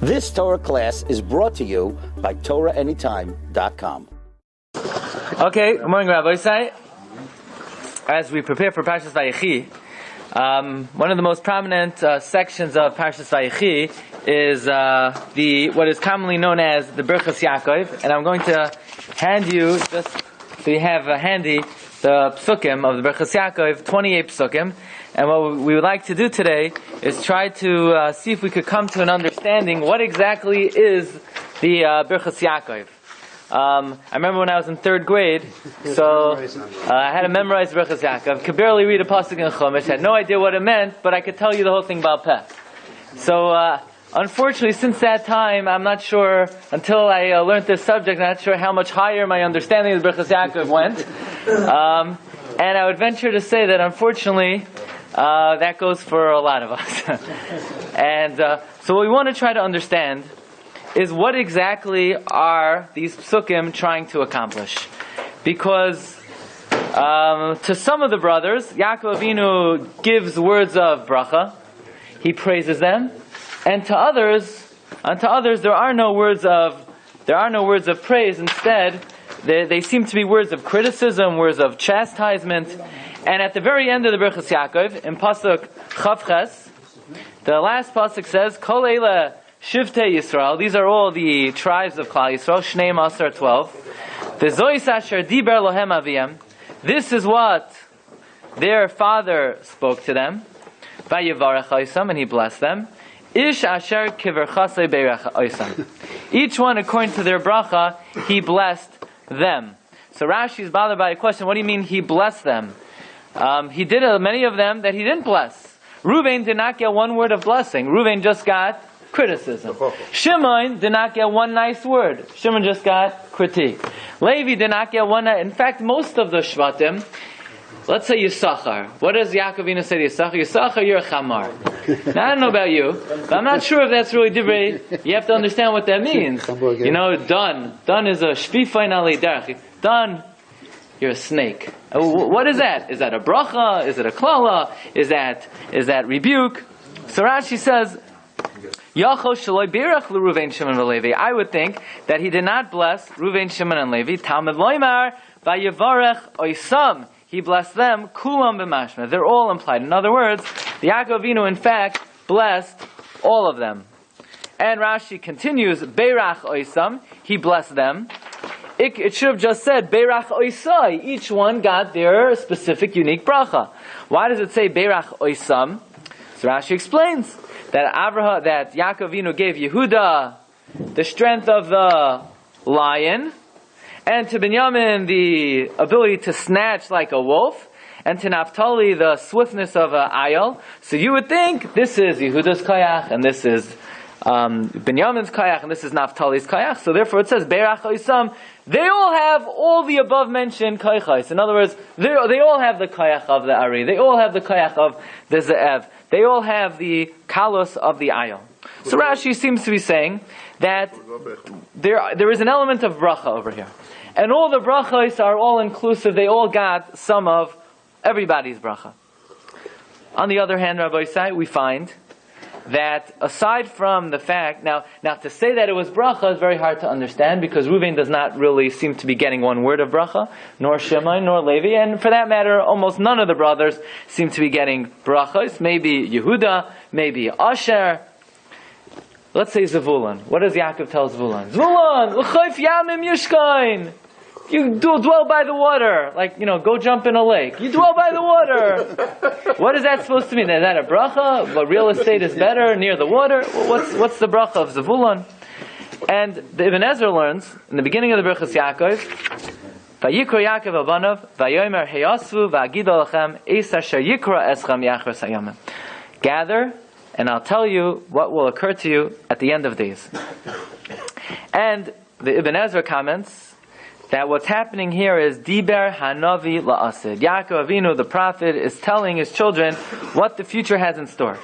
This Torah class is brought to you by TorahAnytime.com. Okay, good morning, Rabbi. As we prepare for Parshas Vayechi, one of the most prominent sections of Parshas Vayechi is what is commonly known as the Birchas Yaakov, and I'm going to hand you, just so you have handy, the psukim of the Birchas Yaakov, 28 psukim. And what we would like to do today is try to see if we could come to an understanding what exactly is the Birchas Yaakov. I remember when I was in third grade, so I had to memorize Birchas Yaakov. Could barely read a pasuk in Chumash. Had no idea what it meant, but I could tell you the whole thing about Peh. So unfortunately, since that time, I'm not sure, until I learned this subject, I'm not sure how much higher my understanding of the Birchas Yaakov went. And I would venture to say that unfortunately, that goes for a lot of us. And so what we want to try to understand is what exactly are these psukim trying to accomplish. Because to some of the brothers, Yaakov Avinu gives words of bracha, he praises them, and to others there are no words of praise. Instead, they seem to be words of criticism, words of chastisement. And at the very end of the Birchas Yaakov, in pasuk Chavches, the last pasuk says, Kol eila Shivtei Yisrael, these are all the tribes of Klal Yisrael, Shneim Asar 12. V'zois asher diber lohem aviyam, this is what their father spoke to them. Vayevarech oisam, and he blessed them. Ish asher kiverchasei beirech oisam. Each one, according to their bracha, he blessed them. So Rashi is bothered by a question, what do you mean he blessed them? He did many of them that he didn't bless. Reuven did not get one word of blessing. Reuven just got criticism. Shimon did not get one nice word. Shimon just got critique. Levi did not get one. In fact, most of the Shvatim, let's say Yisachar. What does Yaakov Avinu say to Yisachar? Yisachar, you're a chamar. Now, I don't know about you, but I'm not sure if that's really divrei. You have to understand what that means. You know, dun. Dun is a shvifein alei derech. Dun, you're a snake. What is that? Is that a bracha? Is it a klala? Is that rebuke? So Rashi says, Yaakov shaloi birach l'Ruven, Shimon v'Levi. I would think that he did not bless Ruven, Shimon, and Levi. Talmud loymar vayevarech oisam. He blessed them. Kulam b'mashma. They're all implied. In other words, the Yaakov Avinu, in fact, blessed all of them. And Rashi continues, Beirach oisam. He blessed them. It should have just said Beirach oisai. Each one got their specific, unique bracha. Why does it say Beirach oisam? So Rashi explains that Yaakov Avinu gave Yehuda the strength of the lion, and to Binyamin the ability to snatch like a wolf, and to Naphtali the swiftness of an ayil. So you would think this is Yehuda's kayach, and this is Binyamin's kayach, and this is Naphtali's kayach. So therefore it says Beirach oisam. They all have all the above mentioned kayachos. In other words, they all have the kayach of the ari. They all have the kayach of the ze'ev. They all have the kalos of the ayil. So Rashi seems to be saying that there is an element of bracha over here. And all the brachos are all inclusive. They all got some of everybody's bracha. On the other hand, Rabbi Isai, we find that aside from the fact, now to say that it was bracha is very hard to understand, because Reuven does not really seem to be getting one word of bracha, nor Shimon, nor Levi, and for that matter, almost none of the brothers seem to be getting brachos. Maybe Yehuda, maybe Asher. Let's say Zevulun. What does Yaakov tell Zevulun? Zevulun, l'chayf yamim yishkain. You dwell by the water, like, go jump in a lake. You dwell by the water. What is that supposed to mean? Is that a bracha? But real estate is better near the water? What's the bracha of Zevulun? And the Ibn Ezra learns in the beginning of the Birchas Yaakov, Vayikra Yaakov Abanav, Vayomer Heyasvu Va'agid Alachem Es Asher Yikra Eschem Yachras Hayamim. Gather, and I'll tell you what will occur to you at the end of days. And the Ibn Ezra comments that what's happening here is Diber Hanavi La'asid. Yaakov Avinu, the prophet, is telling his children what the future has in store.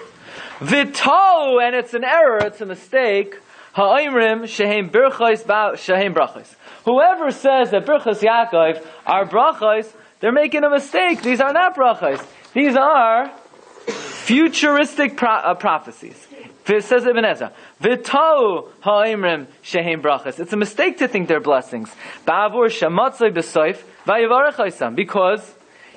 V'tau, and it's an error, it's a mistake. Ha'imrim shehem birchos shehem brachos. Whoever says that Birchas Yaakov are brachos, they're making a mistake. These are not brachos. These are futuristic prophecies. It says Ibn Ezra, V'tau ha'imrim shehem brachas. It's a mistake to think they're blessings. Ba'avur shamatzoi b'soif v'yavarech oisam. Because,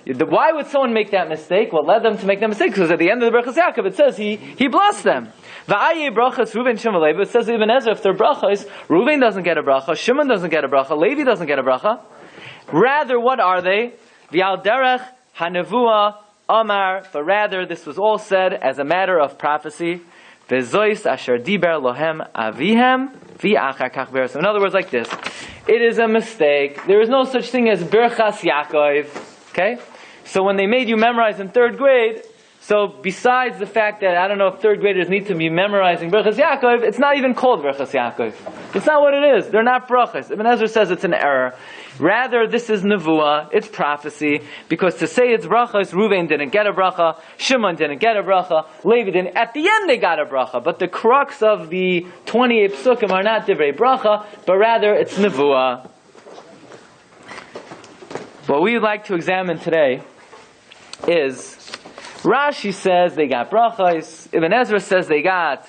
why would someone make that mistake? What led them to make that mistake? Because at the end of the brachas Yaakov, it says he blessed them. V'ayeh brachas Reuven Shimon Levi. It says Ibn Ezra, if they're brachas, Reuven doesn't get a bracha, Shimon doesn't get a bracha, Levi doesn't get a bracha. Rather, what are they? V'al derech hanevua amar. But rather, this was all said as a matter of prophecy. V'zois asher diber lohem avihem v'achar kach beresu. In other words, like this: it is a mistake. There is no such thing as berchas Yaakov. Okay, so when they made you memorize in third grade, so besides the fact that I don't know if third graders need to be memorizing berchas Yaakov, it's not even called berchas Yaakov. It's not what it is. They're not brachas. Ibn Ezra says it's an error. Rather, this is nevuah, it's prophecy, because to say it's brachas, Reuven didn't get a bracha, Shimon didn't get a bracha, Levi didn't. At the end they got a bracha, but the crux of the 28 psukim are not divrei bracha, but rather it's nevuah. What we would like to examine today is, Rashi says they got brachas, Ibn Ezra says they got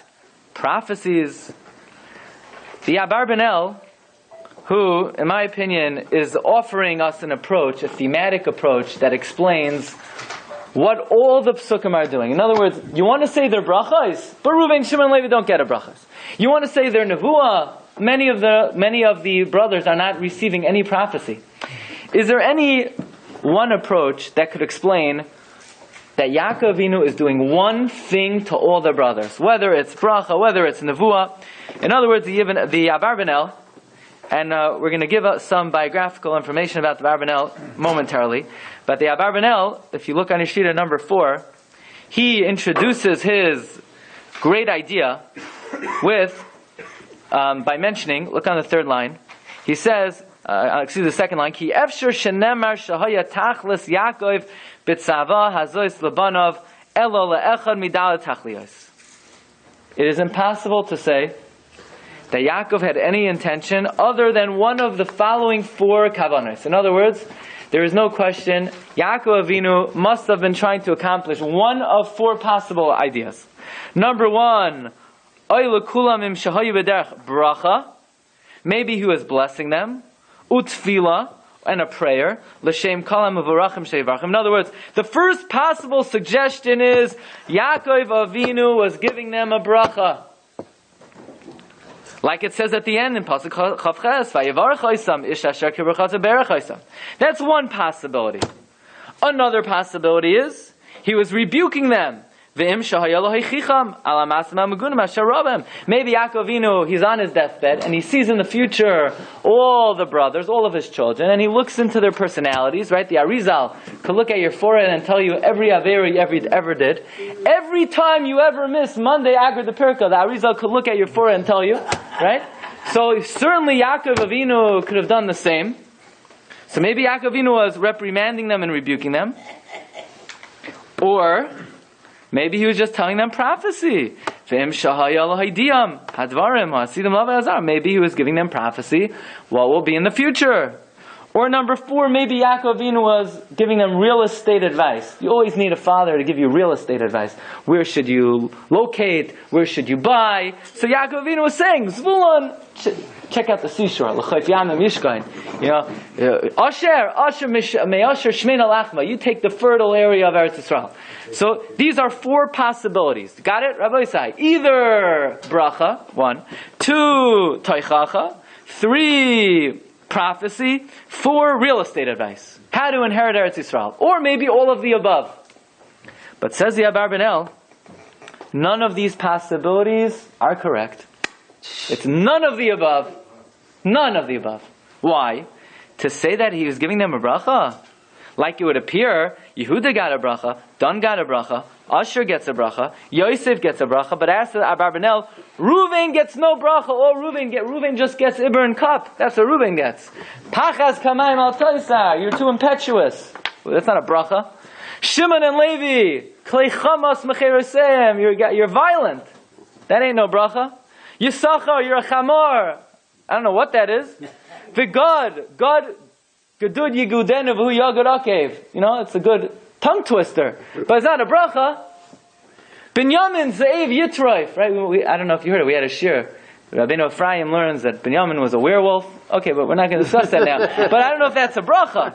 prophecies. The Abarbanel, who, in my opinion, is offering us an approach, a thematic approach that explains what all the psukim are doing. In other words, you want to say they're brachas, but Reuven, Shimon, and Levi don't get a brachas. You want to say they're nevuah, many of the brothers are not receiving any prophecy. Is there any one approach that could explain that Yaakov Avinu is doing one thing to all the brothers, whether it's bracha, whether it's nevuah? In other words, the Abarbanel, and we're going to give us some biographical information about the Abarbanel momentarily. But the Abarbanel, if you look on Yeshida number 4, he introduces his great idea with, by mentioning, look on the third line, he says, the second line, Ki efshir shenemar shahaya tachlis Yaakov b'tzava hazois lebanov elo le'echad midal tachliyos. It is impossible to say that Yaakov had any intention other than one of the following 4 kavanos. In other words, there is no question, Yaakov Avinu must have been trying to accomplish one of 4 possible ideas. Number 1, oy lekulam im shahayu b'derech bracha. Maybe he was blessing them. Utfila, and a prayer. L'shem kalam avurachim shevarachim. In other words, the first possible suggestion is Yaakov Avinu was giving them a bracha. Like it says at the end in Pasuk Chavches, Vayevarech oisam ish asher kibrachata berech oisam. That's one possibility. Another possibility is he was rebuking them. Maybe Yaakov Avinu, he's on his deathbed and he sees in the future all the brothers, all of his children, and he looks into their personalities, right? The Arizal could look at your forehead and tell you every Avera you ever did. Every time you ever miss Monday Agra the Pirka, the Arizal could look at your forehead and tell you, right? So certainly Yaakov Avinu could have done the same. So maybe Yaakov Avinu was reprimanding them and rebuking them. Or maybe he was just telling them prophecy. Maybe he was giving them prophecy what will be in the future. Or number 4, maybe Yaakov Avinu was giving them real estate advice. You always need a father to give you real estate advice. Where should you locate? Where should you buy? So Yaakov Avinu was saying, Zvulun, check out the seashore. You know, Asher Me'asher Shmeina Lachma. You take the fertile area of Eretz Yisrael. So these are 4 possibilities. Got it, Rabbi Isai? Either bracha, 1, 2 toichacha, 3 prophecy, 4 real estate advice. How to inherit Eretz Yisrael. Or maybe all of the above. But says the Abarbanel, none of these possibilities are correct. It's none of the above. None of the above. Why? To say that he was giving them a bracha? Like it would appear, Yehuda got a bracha, Dan got a bracha, Asher gets a bracha, Yosef gets a bracha, but as to Abarbanel, Reuven gets no bracha. All Reuven just gets Iber and cup. That's what Reuven gets. Pachas kamayim al toisa. You're too impetuous. Well, that's not a bracha. Shimon and Levi, klei chamas mecheroseim. You're violent. That ain't no bracha. Yisachar, you're a chamor. I don't know what that is. God, Gedud Yigudenu v'hu Yagud Akev. You know, it's a good tongue twister. But it's not a bracha. Binyamin Ze'ev Yitroif, right? I don't know if you heard it. We had a Shiur. Rabbi Ephraim learns that Binyamin was a werewolf. Okay, but we're not going to discuss that now. But I don't know if that's a bracha.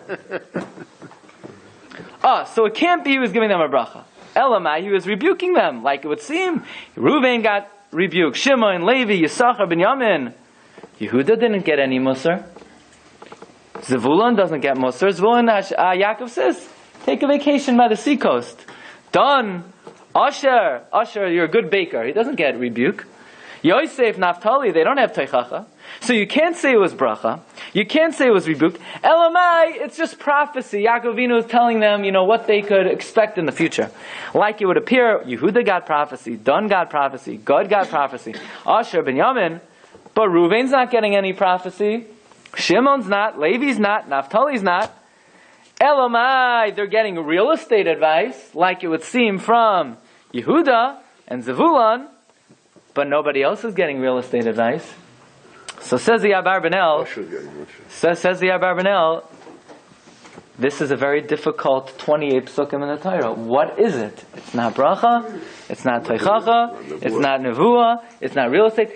So it can't be he was giving them a bracha. Elamai, he was rebuking them, like it would seem. Reuven got rebuked. Shimon, Levi, Yisachar, Binyamin. Yehuda didn't get any musar. Zevulun doesn't get musar. Zevulun, Yaakov says, take a vacation by the seacoast. Done. Asher, you're a good baker. He doesn't get rebuke. Yosef, Naphtali, they don't have teichacha. So you can't say it was bracha. You can't say it was rebuked. Elamai, it's just prophecy. Yaakov Avinu is telling them, what they could expect in the future. Like it would appear, Yehuda got prophecy, Dan got prophecy, Gad got prophecy, Asher, Binyamin, but Reuven's not getting any prophecy. Shimon's not, Levi's not, Naphtali's not. Elamai, they're getting real estate advice, like it would seem from Yehuda and Zevulun, but nobody else is getting real estate advice. So says the Abarbanel, this is a very difficult 28 psukim in the Torah. What is it? It's not bracha, it's not teichacha, it's not nevuah, it's not real estate.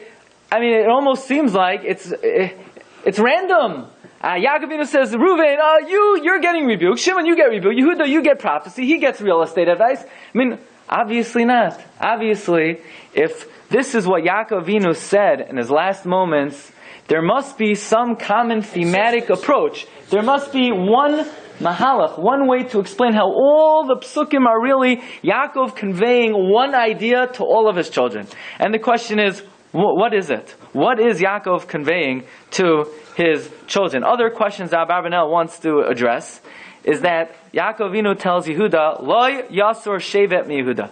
I mean, it almost seems like it's random. Yaakov Avinu says, Reuven, you're getting rebuked. Shimon, you get rebuked. Yehuda, you get prophecy. He gets real estate advice. I mean, obviously not. Obviously, if this is what Yaakov Avinu said in his last moments, there must be some common thematic approach. There must be one mahalach, one way to explain how all the psukim are really Yaakov conveying one idea to all of his children. And the question is, what is it? What is Yaakov conveying to his children? Other questions that Abarbanel wants to address is that Yaakov Avinu tells Yehuda, Loi Yasur Shevet mi Yehuda,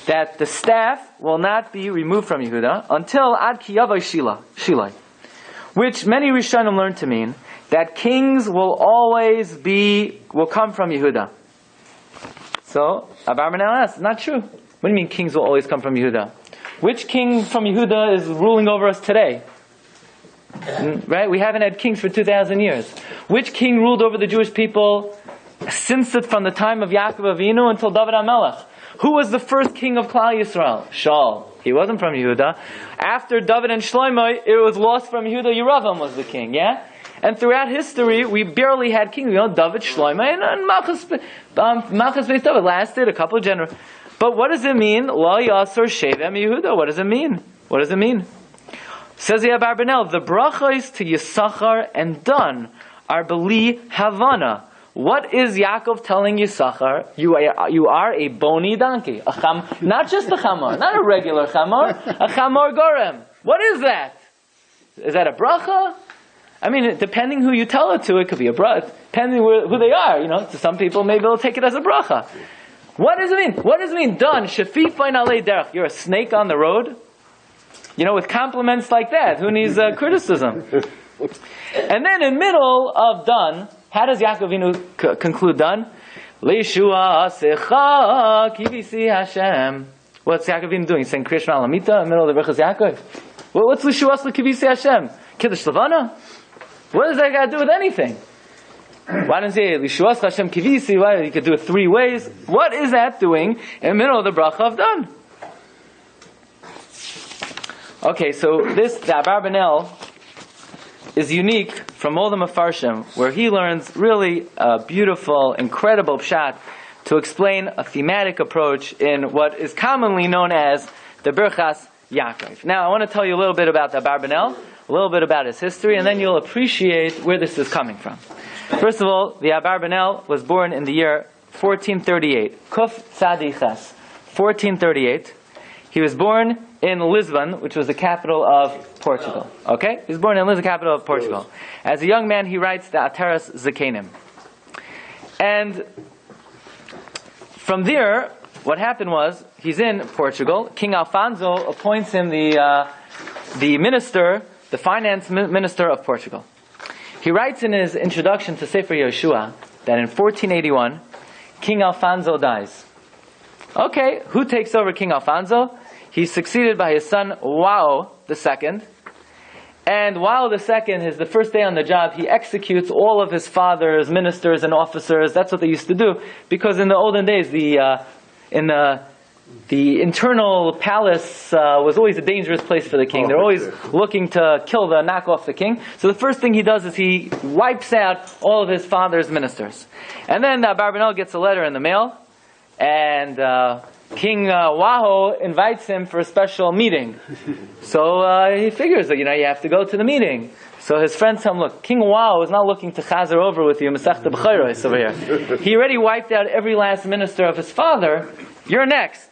that the staff will not be removed from Yehuda until Ad Ki Yavai Shilai, which many Rishonim learn to mean that kings will come from Yehuda. So Abarbanel asks, not true. What do you mean kings will always come from Yehuda? Which king from Yehuda is ruling over us today? Right? We haven't had kings for 2,000 years. Which king ruled over the Jewish people from the time of Yaakov Avinu until David HaMelech? Who was the first king of Klal Yisrael? Shaul. He wasn't from Yehuda. After David and Shlomo, it was lost from Yehuda. Yeravam was the king, yeah? And throughout history, we barely had kings. David, Shlomo, and Malchus Beis David lasted a couple of generations. But what does it mean? Lo Yasur Shevem Yehuda. What does it mean? What does it mean? Says the Abarbanel, the brachos to Yisachar and Dan are beli Havana. What is Yaakov telling Yisachar? You are a bony donkey. Not just a chamor, not a regular chamor, a chamor gorem. What is that? Is that a bracha? I mean, depending who you tell it to, it could be a bracha. Depending who they are, to some people, maybe they'll take it as a bracha. What does it mean? What does it mean? Done. Shafifain alei derech. You're a snake on the road? With compliments like that, who needs criticism? And then in middle of done, how does Yaakov Avinu conclude done? Leishua secha kivisi Hashem. What's Yaakov Avinu doing? He's saying Kriya Shema Lamita in the middle of the Berachas Yaakov. What's Leishua secha kivisi Hashem? Kiddush Levana? What does that got to do with anything? Why doesn't he say Lishuas Hashem Kivisi? Why you could do it 3 ways? What is that doing in the middle of the bracha of Dan? Okay, so the Abarbanel is unique from all the Mefarshim, where he learns really a beautiful, incredible pshat to explain a thematic approach in what is commonly known as the Berachas Yaakov. Now, I want to tell you a little bit about the Abarbanel, a little bit about his history, and then you'll appreciate where this is coming from. First of all, the Abarbanel was born in the year 1438. Kuf Tzadiches, 1438. He was born in Lisbon, which was the capital of Portugal. Okay? He was born in Lisbon, the capital of Portugal. As a young man, he writes the Ateras Zakenim. And from there, what happened was, he's in Portugal. King Alfonso appoints him the minister, the finance minister of Portugal. He writes in his introduction to Sefer Yeshua that in 1481, King Alfonso dies. Okay, who takes over King Alfonso? He's succeeded by his son, Wao II. And Wao II is the first day on the job, he executes all of his father's ministers and officers. That's what they used to do. Because in the olden days, in the the internal palace was always a dangerous place for the king. They're always looking to knock off the king. So the first thing he does is he wipes out all of his father's ministers. And then Abarbanel gets a letter in the mail, and King Waho invites him for a special meeting. So he figures that, you have to go to the meeting. So his friends tell him, look, King Waho is not looking to chazer over with you, Masechta B'chayros over here. He already wiped out every last minister of his father. You're next.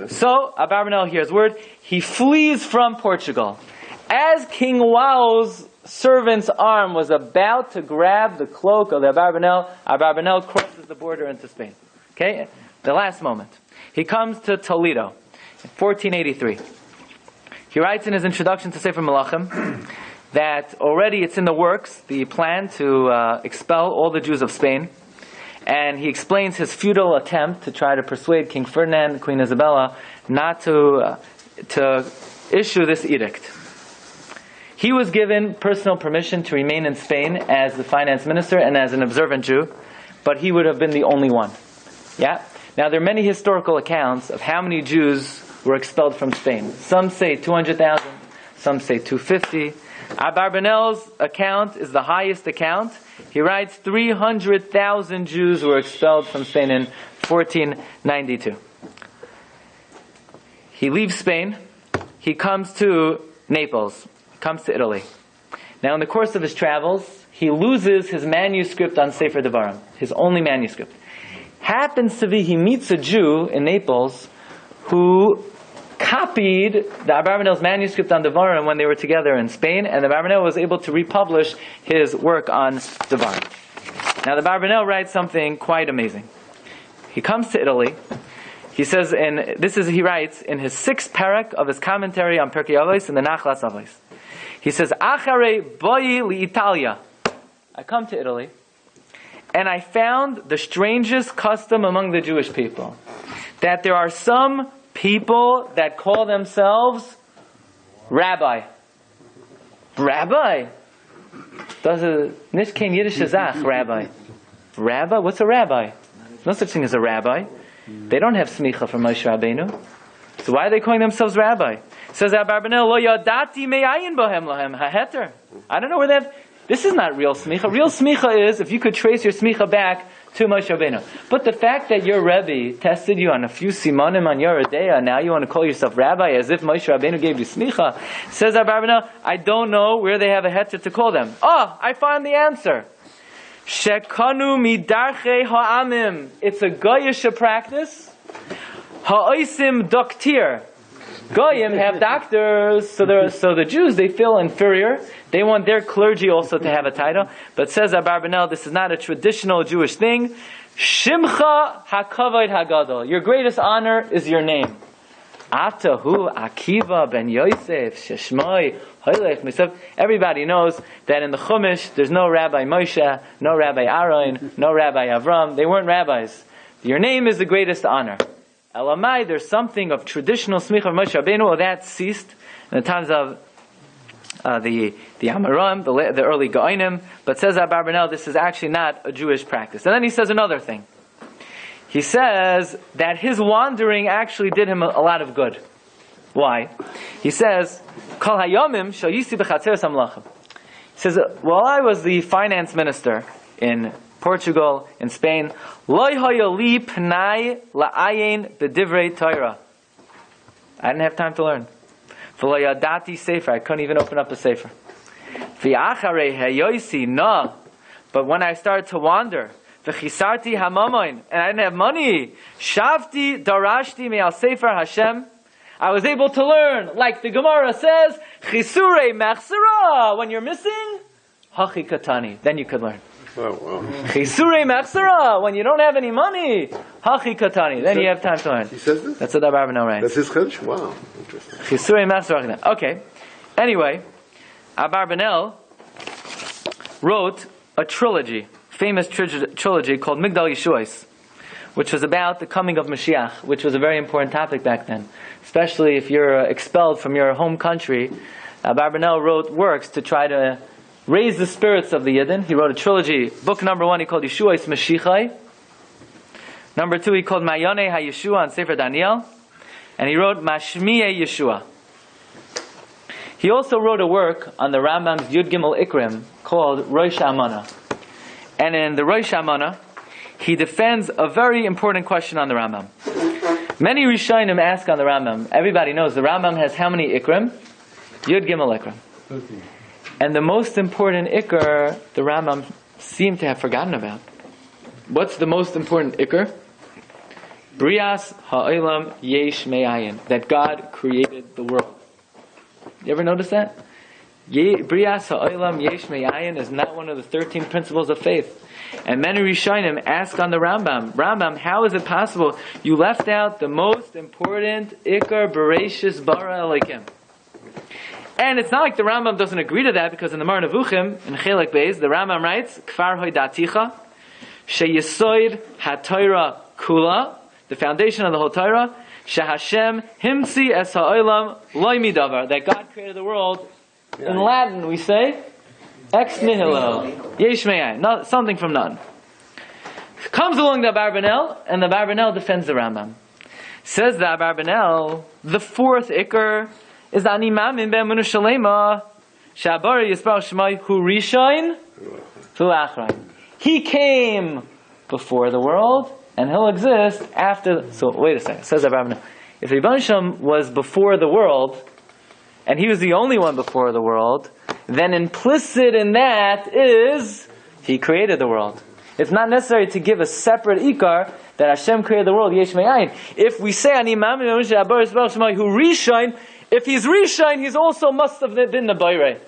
So Abarbanel hears word. He flees from Portugal. As King Wao's servant's arm was about to grab the cloak of the Abarbanel crosses the border into Spain. Okay? The last moment. He comes to Toledo in 1483. He writes in his introduction to Sefer Melachim that already it's in the works, the plan to expel all the Jews of Spain. And he explains his futile attempt to try to persuade King Ferdinand and Queen Isabella not to issue this edict. He was given personal permission to remain in Spain as the finance minister and as an observant Jew, but he would have been the only one. Yeah? Now there are many historical accounts of how many Jews were expelled from Spain. Some say 200,000, some say 250. Abarbanel's account is the highest account. He writes 300,000 Jews were expelled from Spain in 1492. He leaves Spain. He comes to Naples. Comes to Italy. Now in the course of his travels, he loses his manuscript on Sefer Devarim. His only manuscript. Happens to be he meets a Jew in Naples who copied the Abarbanel's manuscript on Devarim when they were together in Spain, and the Abarbanel was able to republish his work on Devarim. Now the Abarbanel writes something quite amazing. He comes to Italy. He says, he writes in his 6th parak of his commentary on Pirkei Avos in the Nachlas Avos. He says, Acharei boi li Italia. I come to Italy, and I found the strangest custom among the Jewish people, that there are some people that call themselves Rabbi. Rabbi? Das ist nicht kein jüdische Sach, Rabbi. Rabbi? What's a rabbi? There's no such thing as a rabbi. They don't have smicha from Moshe Rabbeinu. So why are they calling themselves rabbi? Says Abarbanel, Lo yadati me'ayin bohem lahem ha'heter. I don't know where they have... This is not real smicha. Real smicha is if you could trace your smicha back to Moshe Rabbeinu. But the fact that your Rebbe tested you on a few simanim on your Deya, now you want to call yourself rabbi as if Moshe Rabbeinu gave you smicha, says Abarbanel, I don't know where they have a heter to call them. Oh, I found the answer. Shekanu midarche ha'amim. It's a goyish practice. Ha'oisim doktir. Goyim have doctors, so the Jews, they feel inferior. They want their clergy also to have a title. But says Abarbanel, this is not a traditional Jewish thing. Shimcha hakavod hagadol. Your greatest honor is your name. Atahu Akiva ben Yosef Sheshmoi Hoylech Misav. Everybody knows that in the Chumash there's no Rabbi Moshe, no Rabbi Aaron, no Rabbi Avram. They weren't rabbis. Your name is the greatest honor. Elamai, there's something of traditional smicha of Moshe Rabbeinu. Well, that ceased in the times of the Amoraim, the early Gaonim. But says Abarbanel, this is actually not a Jewish practice. And then he says another thing. He says that his wandering actually did him a lot of good. Why? He says, Kol hayomim shal yisi b'chatzeres hamlachim. He says, while I was the finance minister in Portugal, in Spain, Loi hoya li pnai la'ayin b'divrei Torah. I didn't have time to learn. V'lo yadati sefer. I couldn't even open up a sefer. V'acharei hayoisi na. But when I started to wander, v'chisarti hamamoin, and I didn't have money, shavti darashti me'al sefer Hashem. I was able to learn, like the Gemara says, chisurei machzera. When you're missing, hachi katani. Then you could learn. Oh, wow. Chisurei machzera. When you don't have any money, hachi katani. Then you have time to learn. He says this? That's what Abarbanel writes. That's his chiddush? Wow. Interesting. Chisurei machzera. Okay. Anyway, Abarbanel wrote a trilogy, famous trilogy called Migdal Yeshuos, which was about the coming of Mashiach, which was a very important topic back then. Especially if you're expelled from your home country. Abarbanel wrote works to try to raise the spirits of the Yidden. He wrote a trilogy. Book number 1 he called Yeshuos Mashiachai. Number 2 he called Mayoneh HaYeshua on Sefer Daniel. and he wrote Mashmiye Yeshua. He also wrote a work on the Rambam's Yud Gimel Ikrim called Rosh Hashanah. And in the Rosh Hashanah, he defends a very important question on the Rambam. Many Rishonim ask on the Rambam. Everybody knows the Rambam has how many Ikrim? Yud Gimel Ikrim. 13. And the most important Ikr, the Rambam seemed to have forgotten about. What's the most important Ikr? Brias ha'olam yesh me'ayin. That God created the world. You ever notice that? Brias ha'olam yesh me'ayin is not one of the 13 principles of faith. And many Rishonim ask on the Rambam, how is it possible you left out the most important Ikar Bereshis Bara Elokim? And it's not like the Rambam doesn't agree to that, because in the Mar Nevuchim, in Chelek Beis, the Rambam writes, Kfar hoi daticha, sheyesoid ha-Torah kula, the foundation of the whole Torah, shehashem himtzi es ha'olam loy midavar, that God created the world. In Latin we say, ex nihilo, yesh me'ayin, something from none. Comes along the Abarbanel, and the Abarbanel defends the Rambam. Says the Abarbanel, the fourth Iker is the animamin be'emunu shalema, shabari yisbar shemai hu rishain hu achrain. He came before the world, and he'll exist after. So wait a second. Says the Abarbanel, if the Rebbeinu Shalom was before the world, and he was the only one before the world, then implicit in that is he created the world. It's not necessary to give a separate ikar that Hashem created the world, yesh me'ayin. If we say ani mamin who rishain, if he's rishain, he's also must have been the bayrei.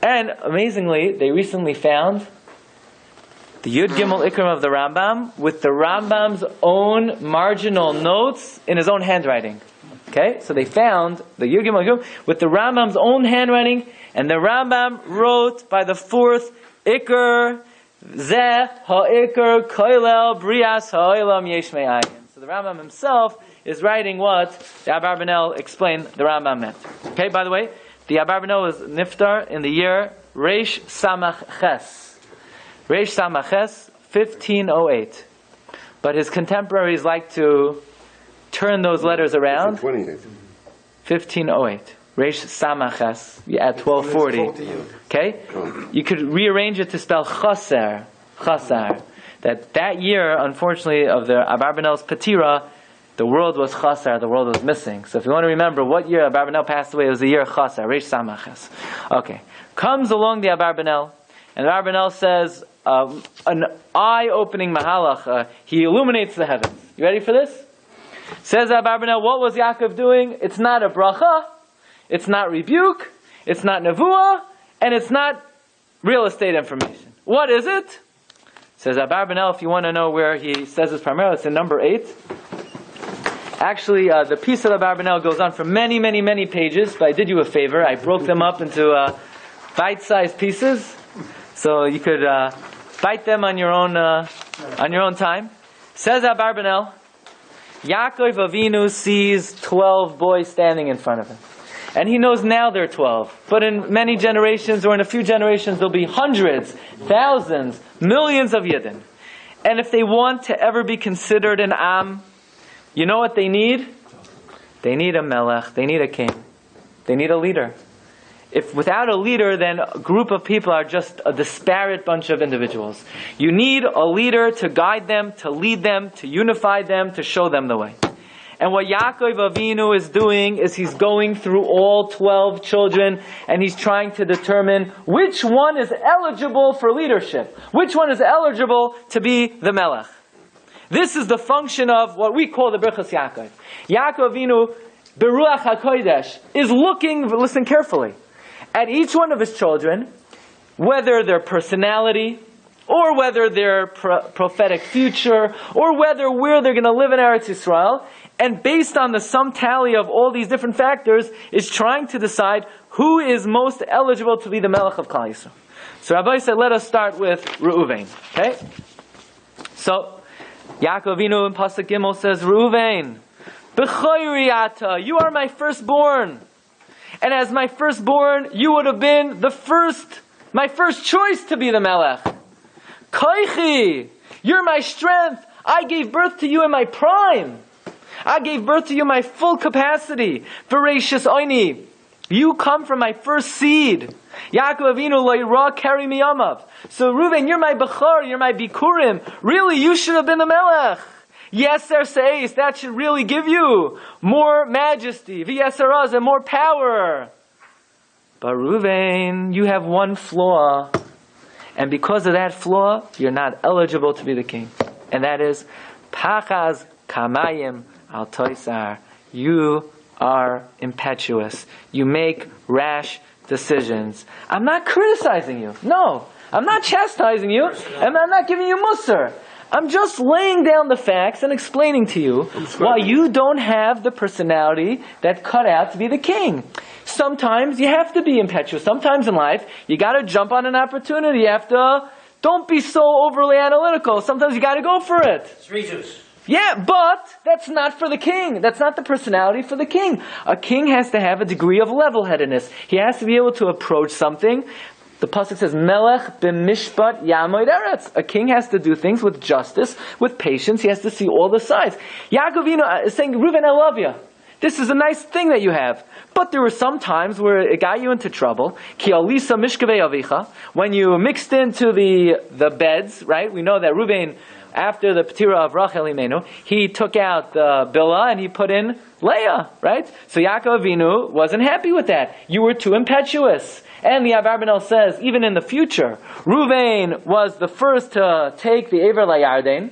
And amazingly, they recently found the Yud Gimel Ikram of the Rambam with the Rambam's own marginal notes in his own handwriting. Okay, so they found the Yud Gimel Ikram with the Rambam's own handwriting, and the Rambam wrote by the fourth Iker, Zeh ha'Iker koilel brias ha'olam yesh me'ayin. So the Rambam himself is writing what the Abarbanel explained the Rambam meant. Okay, by the way, the Abarbanel was niftar in the year Reish Samach Ches. Reish Samach Ches, 1508. But his contemporaries like to turn those letters around. 1508. Reish Samach Ches at 1240. Okay? You could rearrange it to spell Chaser. Chasar. That year, unfortunately, of the Abarbanel's Patira, the world was Chasar, the world was missing. So if you want to remember what year Abarbanel passed away, it was the year Chasar, Reish Samach Ches. Okay. Comes along the Abarbanel, and the Abarbanel says, an eye-opening mahalach, he illuminates the heavens. You ready for this? Says Abarbanel, what was Yaakov doing? It's not a bracha, it's not rebuke, it's not nevuah, and it's not real estate information. What is it? Says Abarbanel, if you want to know where he says this primarily, it's in number 8. Actually, the piece of Abarbanel goes on for many, many, many pages, but I did you a favor. I broke them up into bite-sized pieces, so you could bite them on your own time. Says Abarbanel, Yaakov Avinu sees 12 boys standing in front of him. And he knows now there are 12. But in many generations, or in a few generations, there'll be hundreds, thousands, millions of Yidden. And if they want to ever be considered an Am, you know what they need? They need a Melech. They need a king. They need a leader. If without a leader, then a group of people are just a disparate bunch of individuals. You need a leader to guide them, to lead them, to unify them, to show them the way. And what Yaakov Avinu is doing is he's going through all 12 children and he's trying to determine which one is eligible for leadership. Which one is eligible to be the Melech. This is the function of what we call the Birchas Yaakov. Yaakov Avinu, Beruach HaKodesh, is looking, listen carefully, at each one of his children, whether their personality, or whether their prophetic future, or whether where they're going to live in Eretz Yisrael, and based on the sum tally of all these different factors, is trying to decide who is most eligible to be the Melech of Klal Yisrael. So Rabbi said, let us start with Reuven. Okay? So, Yaakov Avinu in Pasuk Gimel says, Reuven, B'choyri ata, you are my firstborn. And as my firstborn, you would have been my first choice to be the Melech. Koichi, you're my strength. I gave birth to you in my prime. I gave birth to you my full capacity. Voracious oini. You come from my first seed. Yaakov Avinu lo'ira keri miyamav. So Reuven, you're my Bechor, you're my Bikurim. Really, you should have been the Melech. Yeser seis, that should really give you more majesty. V'yeseraz, and more power. But Reuven, you have one flaw. And because of that flaw, you're not eligible to be the king. And that is, Pachaz kamayim al toisar. You are impetuous. You make rash decisions. I'm not criticizing you. No. I'm not chastising you. And I'm not giving you musar. I'm just laying down the facts and explaining to you why you don't have the personality that cut out to be the king. Sometimes you have to be impetuous. Sometimes in life, you got to jump on an opportunity. You have to, don't be so overly analytical. Sometimes you got to go for it. Yeah, but that's not for the king. That's not the personality for the king. A king has to have a degree of level-headedness. He has to be able to approach something. The pasuk says, "Melech b'mishpat yamoid eretz." A king has to do things with justice, with patience. He has to see all the sides. Yaakov is saying, "Reuven, I love you. This is a nice thing that you have." But there were some times where it got you into trouble. Ki alisa mishkavei avicha. When you mixed into the beds, right? We know that Reuven, after the Petira of Rachel Imenu, he took out the Bilhah and he put in Leah, right? So Yaakov Avinu wasn't happy with that. You were too impetuous. And the Abarbanel says, even in the future, Reuven was the first to take the Ever LaYarden.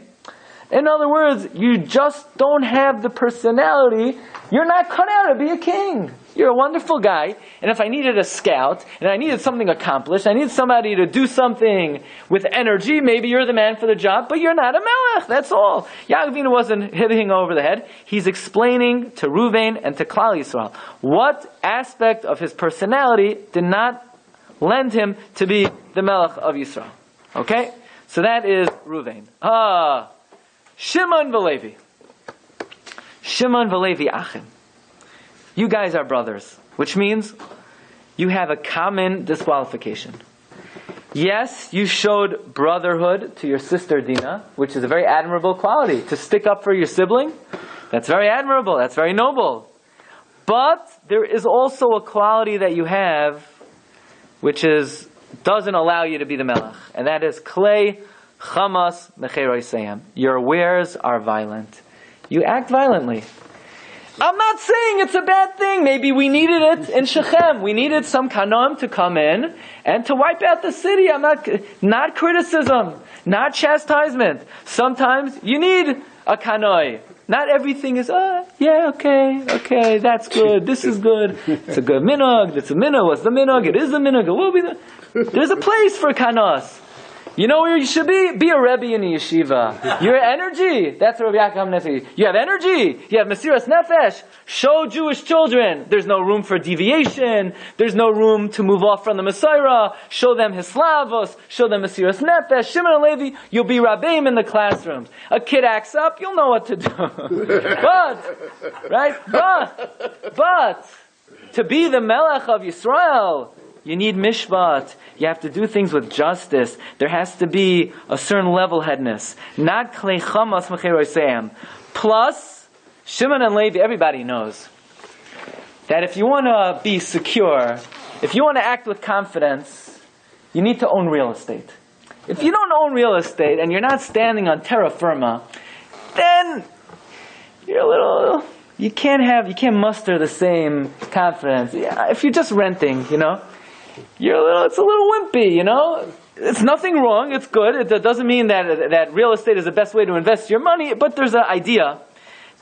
In other words, you just don't have the personality. You're not cut out to be a king. You're a wonderful guy. And if I needed a scout, and I needed something accomplished, I needed somebody to do something with energy, maybe you're the man for the job, but you're not a melech. That's all. Yaakov wasn't hitting over the head. He's explaining to Reuven and to Klal Yisrael what aspect of his personality did not lend him to be the melech of Yisrael. Okay? So that is Reuven. Shimon v'Levi. Shimon v'Levi achim. You guys are brothers, which means you have a common disqualification. Yes, you showed brotherhood to your sister Dinah, which is a very admirable quality. To stick up for your sibling, that's very admirable, that's very noble. But there is also a quality that you have which doesn't allow you to be the melech, and that is klei chamas mecheroisayim. Your wares are violent. You act violently. I'm not saying it's a bad thing. Maybe we needed it in Shechem. We needed some Kanoim to come in and to wipe out the city. I'm not criticism, not chastisement. Sometimes you need a Kanoi. Not everything is, okay, that's good, this is good. It's a good minog, it's a minog, what's the minog? It is a minog, it will be there's a place for kanos. You know where you should be? Be a Rebbe in a yeshiva. Your energy, that's what Rabbi Yaakov says. You have energy, you have Mesiras Nefesh. Show Jewish children. There's no room for deviation. There's no room to move off from the Messiah. Show them Hislavos. Show them Mesiras Nefesh. Shimon and Levi, you'll be Rabbeim in the classrooms. A kid acts up, you'll know what to do. But, to be the Melech of Yisrael, you need mishpat. You have to do things with justice. There has to be a certain level-headedness. Not klei chamas mecheroisayim. Plus, Shimon and Levi, everybody knows that if you want to be secure, if you want to act with confidence, you need to own real estate. If you don't own real estate and you're not standing on terra firma, then you can't muster the same confidence. Yeah, if you're just renting, it's a little wimpy, It's nothing wrong, it's good. It doesn't mean that real estate is the best way to invest your money, but there's an idea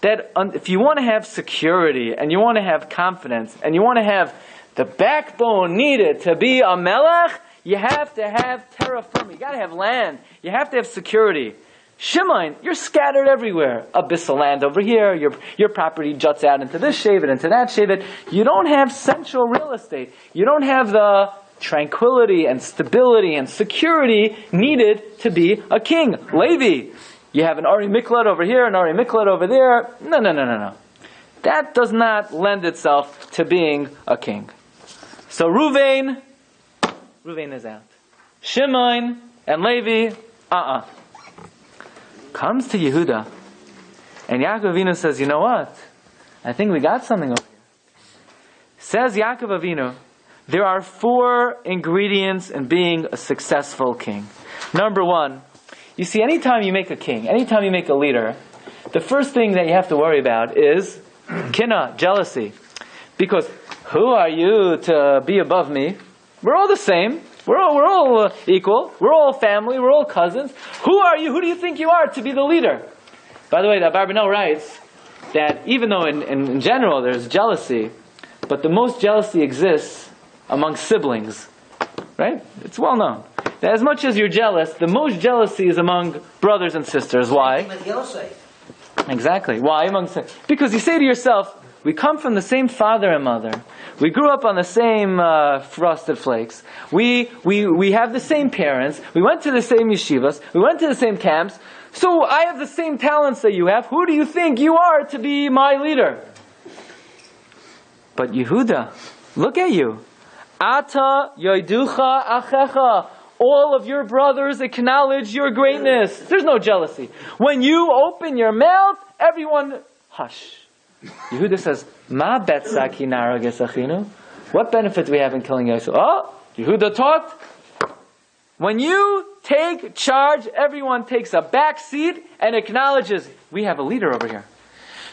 that if you want to have security, and you want to have confidence, and you want to have the backbone needed to be a melech, you have to have terra firma. You got to have land. You have to have security. Shimon, you're scattered everywhere. Abyssal land over here. Your property juts out into this shevet, into that shevet. You don't have central real estate. You don't have the tranquility and stability and security needed to be a king. Levi, you have an Ari Miklat over here, an Ari Miklat over there. No. That does not lend itself to being a king. So Reuven is out. Shimon and Levi, Comes to Yehuda And Yaakov Avinu says, you know what? I think we got something over here. Says Yaakov Avinu, there are 4 ingredients in being a successful king. Number 1, you see, anytime you make a king, anytime you make a leader, the first thing that you have to worry about is kinna, jealousy. Because who are you to be above me? We're all the same. We're all equal. We're all family. We're all cousins. Who are you? Who do you think you are to be the leader? By the way, the Abarbanel writes that even though in general there's jealousy, but the most jealousy exists among siblings. Right? It's well known. That as much as you're jealous, the most jealousy is among brothers and sisters. Why? Exactly. Why? Because you say to yourself, we come from the same father and mother. We grew up on the same frosted flakes. We have the same parents. We went to the same yeshivas. We went to the same camps. So I have the same talents that you have. Who do you think you are to be my leader? But Yehuda, look at you. Ata yoiducha achecha. All of your brothers acknowledge your greatness. There's no jealousy. When you open your mouth, everyone hush. Yehuda says, "Ma betzaki narages achinu." What benefit do we have in killing Yosef? Oh, Yehuda talked. When you take charge, everyone takes a back seat and acknowledges we have a leader over here.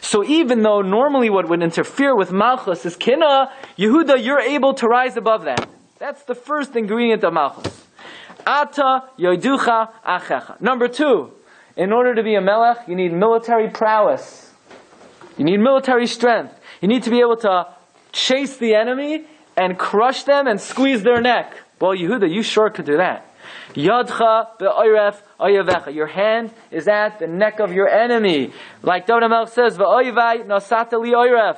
So even though normally what would interfere with Malchus is Kina, Yehuda, you're able to rise above that. That's the first ingredient of Malchus. Ata yoiducha achecha. Number 2, in order to be a melech, you need military prowess. You need military strength. You need to be able to chase the enemy and crush them and squeeze their neck. Well, Yehuda, you sure could do that. Yadcha be'oyref oyevecha. Your hand is at the neck of your enemy. Like David HaMelech says, ve'oyevai nosata li oyref.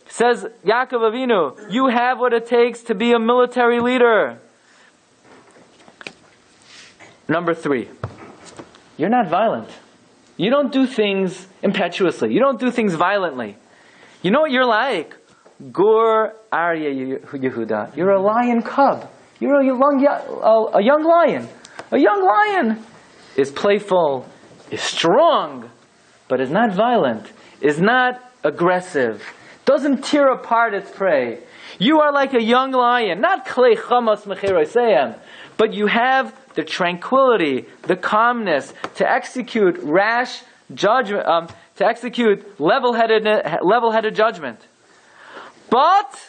Says Yaakov Avinu, you have what it takes to be a military leader. Number 3, you're not violent. You don't do things impetuously. You don't do things violently. You know what you're like? Gur Arya Yehuda. You're a lion cub. You're a young lion. A young lion is playful, is strong, but is not violent, is not aggressive, doesn't tear apart its prey. You are like a young lion, not klei chamas mecheroseim, but you have the tranquility, the calmness to execute rash judgment, to execute level-headed judgment. But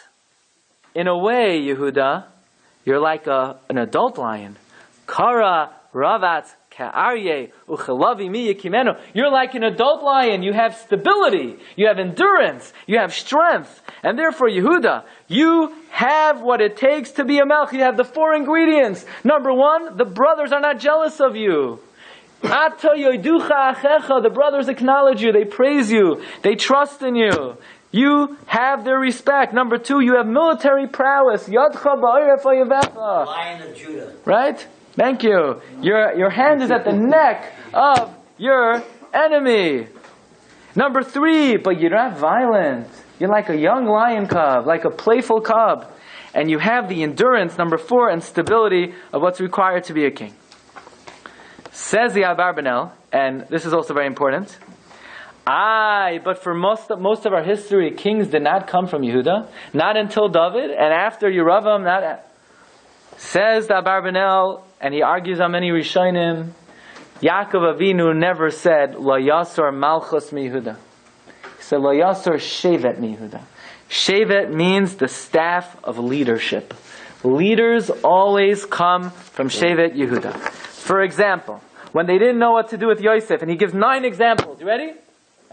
in a way, Yehuda, you're like an adult lion. Kara ravat ka'arye uchelavi mi yekimenu. You're like an adult lion. You have stability. You have endurance. You have strength. And therefore, Yehuda, you have what it takes to be a melech. You have the 4 ingredients. Number 1, the brothers are not jealous of you. Ata yoiducha achecha. The brothers acknowledge you. They praise you. They trust in you. You have their respect. Number 2, you have military prowess. Yadcha ba'oref oyevecha. Lion of Judah. Right? Thank you. Your hand is at the neck of your enemy. Number 3, but you're not violent. You're like a young lion cub, like a playful cub. And you have the endurance, number 4, and stability of what's required to be a king. Says the Abarbanel, and this is also very important. But for most of our history, kings did not come from Yehuda. Not until David, and after Yeravam, says the Abarbanel, and he argues on many Rishonim, Yaakov Avinu never said, Lo Yasor Malchus mi Yehuda. He said, Lo Yasor Shevet mi Yehuda. Shevet means the staff of leadership. Leaders always come from Shevet Yehuda. For example, when they didn't know what to do with Yosef, and he gives 9 examples. You ready?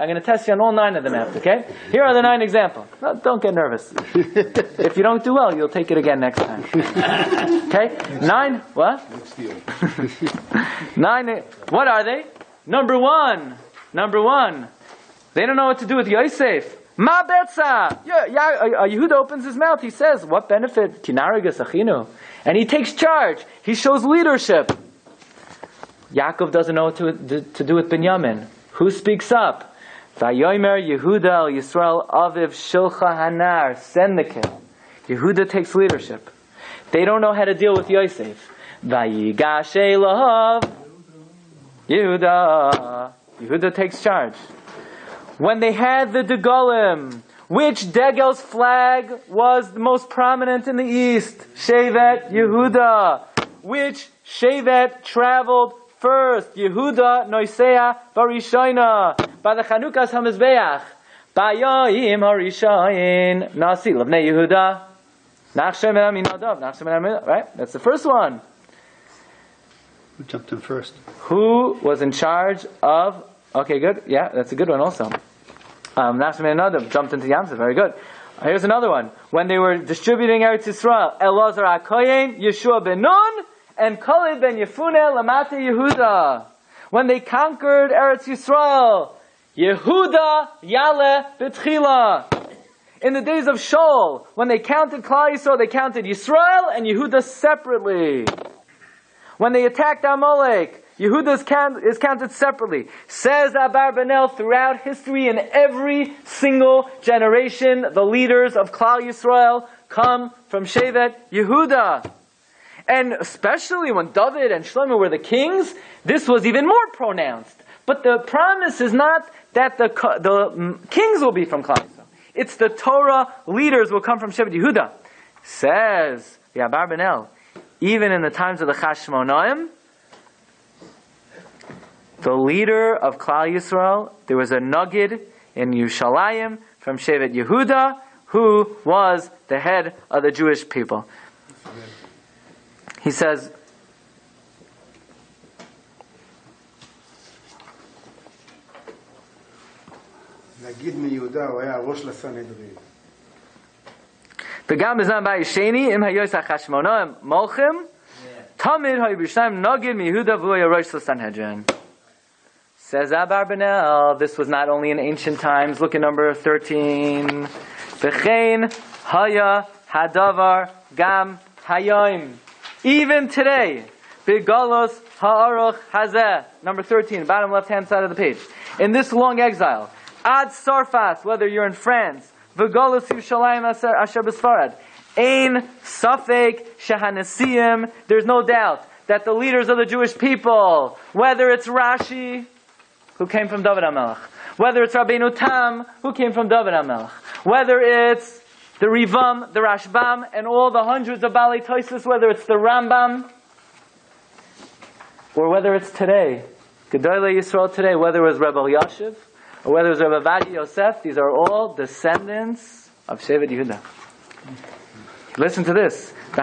I'm going to test you on all 9 of them after, okay? Here are the 9 examples. No, don't get nervous. If you don't do well, you'll take it again next time. Okay? 9, what? 9, what are they? Number 1, they don't know what to do with Yosef. Ma betza! Yehuda opens his mouth, he says, what benefit? Kinaragas achinu. And he takes charge. He shows leadership. Yaakov doesn't know what to do with Binyamin. Who speaks up? Vayomer Yehuda el Yisrael aviv shilcha hanar. Send the kid. Yehuda takes leadership. They don't know how to deal with Yosef. Vayigash elav. Yehuda takes charge. when they had the Degalim, which Degel's flag was the most prominent in the east? Shevet Yehuda. Which Shevet traveled first? Yehuda Noisea Barishaina. By the Chanukas HaMizbeach. Bayayim Harishain Nasi Levnei Yehuda. Nachshem and Aminadav. Nachshem and Aminadav. Right? That's the first one. Who jumped in first? Who was in charge of... Okay, good. Yeah, that's a good one also. Nachshem and Aminadav jumped into Yamsuf. Very good. Here's another one. When they were distributing Eretz Yisrael, Elazar HaKohen, Yeshua ben Nun, and Kaleb ben Yefune Lamate Yehuda. When they conquered Eretz Yisrael, Yehuda Yale B'tchila. In the days of Shaul, when they counted Klal Yisrael, they counted Yisrael and Yehuda separately. When they attacked Amalek, Yehuda is counted separately. Says Abarbanel, throughout history, in every single generation, the leaders of Klal Yisrael come from Shevet Yehuda. And especially when David and Shlomo were the kings, this was even more pronounced. But the promise is not that the kings will be from Klal Yisrael. It's the Torah leaders will come from Shevet Yehuda. Says the Abarbanel, even in the times of the Chashmonaim, the leader of Klal Yisrael, there was a Nagid in Yerushalayim from Shevet Yehuda, who was the head of the Jewish people. He says, נגיד מיהודה, הוא היה ראש לסנהדרין. וגם בזמן בית שני, אם היו החשמונאים מלכים, תמיד היו בשניים נגד מיהודה והוא היה ראש לסנהדרין. Says Abarbanel, this was not only in ancient times. Look at number 13. V'chein haya hadavar gam hayom. Even today, Begalos ha'aruch hazeh. Number 13, bottom left-hand side of the page. In this long exile, Ad Sarfas, whether you're in France, V'galos Yerushalayim asher b'Sfarad, Ein Safek Shehanasiyim, there's no doubt that the leaders of the Jewish people, whether it's Rashi, who came from David HaMelech, whether it's Rabbeinu Tam, who came from David HaMelech, whether it's the Rivam, the Rashbam, and all the hundreds of Balei Toisus, whether it's the Rambam, or whether it's today, Gedolei Yisrael today, whether it was Rebbe Yashiv, or whether it was Rebbe Vadi Yosef, these are all descendants of Shevet Yehuda. Listen to this. The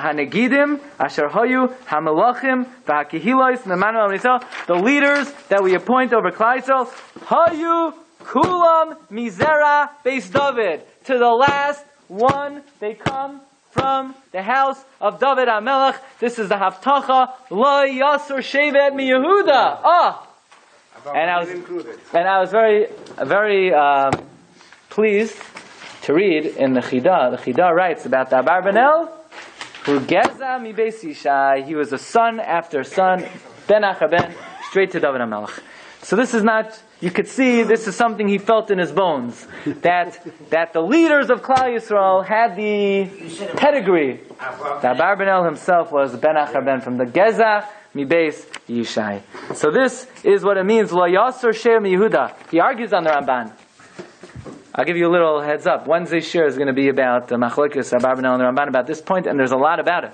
leaders that we appoint over Klal Yisrael, Hayu Kulam Mizera Beis David. To the last one, they come from the house of David HaMelech. This is the Haftacha Lo Yasur Shevet Mi Yehuda. And I was very, very pleased to read in the Chidah. The Chidah writes about the Abarbanel, who Geza mi Beis Yishai. He was a son after son, Ben Achaben, straight to David HaMelech. So this is not, you could see this is something he felt in his bones, that the leaders of Klal Yisrael had the pedigree. The Abarbanel himself was Ben Achaben from the Geza mi Beis Yishai. So this is what it means, Lo Yasur Shevet Mi Yehuda. He argues on the Ramban. I'll give you a little heads up. Wednesday's shir is going to be about Machlokes Abarbanel and the Ramban about this point, and there's a lot about it.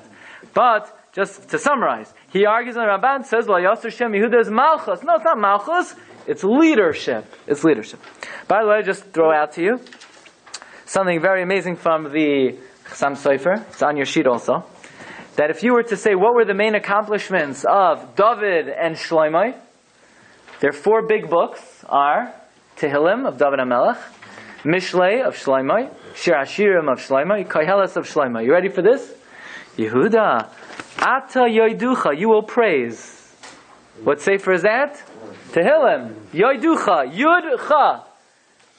But just to summarize, he argues on the Ramban, says, "Lo Yasur Shem Yehuda is Malchus." No, it's not Malchus. It's leadership. It's leadership. By the way, just throw out to you something very amazing from the Chassam Sofer. It's on your sheet also. That if you were to say what were the main accomplishments of David and Shlomo, their four big books are Tehillim of David HaMelech, Mishlei of Shlomo, Shir Hashirim of Shlomo, Koheles of Shlomo. You ready for this? Yehuda, Ata Yoiducha, you will praise. What sefer is that? Tehillim. Yoiducha, Yud-Cha.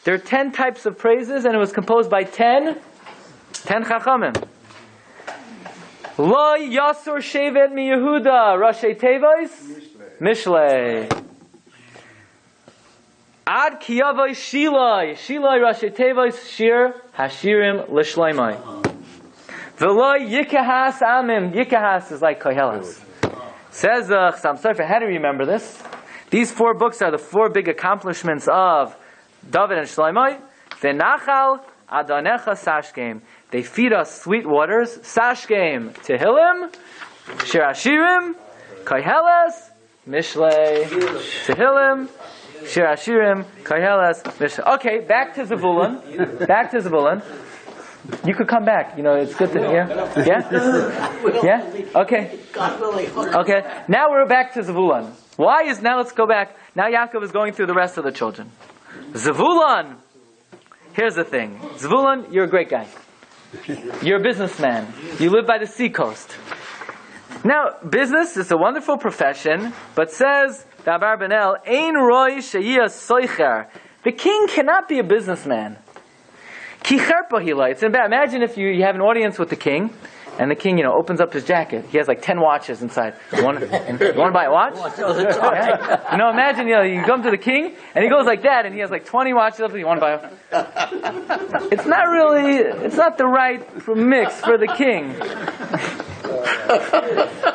There are 10 types of praises, and it was composed by 10 Chachamim. Lo Yasur Shevet Mi Yehuda, Rashi Tevois, Mishlei. Ad Kiyavoy Shiloi, Shiloi Rashi Tevois, Shir Hashirim L'Shloimoi. V'lo Yikahas Amim, Yikahas is like Koheles. Says Chassam Sofer, how do you remember this? These four books are the four big accomplishments of David and Shlomo, V'nachal Adanecha Sashkem. They feed us sweet waters. Sashkem, Tehillim, Shir Hashirim, Koheles, Mishlei, Tehillim, Shir Hashirim, Koheles, Mishlei. Okay, back to Zevulun. Back to Zevulun. You could come back. You know, it's good to, yeah? Yeah? Yeah? Okay. Okay. Now we're back to Zevulun. Now let's go back. Now Yaakov is going through the rest of the children. Zevulun. Here's the thing. Zevulun, you're a great guy. You're a businessman. You live by the seacoast. Now, business is a wonderful profession, but says the Abarbanel, Ein roi sheyia soicher. The king cannot be a businessman. Ki cherpa hila. It's bad. Imagine if you have an audience with the king, and the king, opens up his jacket. He has like 10 watches inside. You want to buy a watch? Yeah. Imagine, you come to the king, and he goes like that, and he has like 20 watches up, and you want to buy a... It's not the right mix for the king.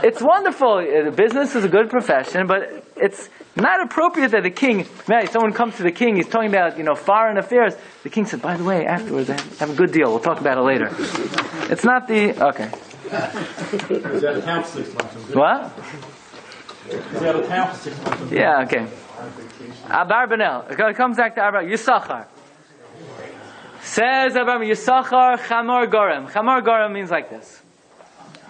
It's wonderful. Business is a good profession, but it's not appropriate that the king, someone comes to the king, he's talking about, foreign affairs. The king said, by the way, afterwards, I have a good deal. We'll talk about it later. It's not okay. Is that a town for 6 months? What? Is that a town for 6 months? Yeah, okay. Abarbanel. It comes back to Abarbanel. Yisachar. Says Abarbanel, Yisachar chamar gorem. Chamar gorem means like this.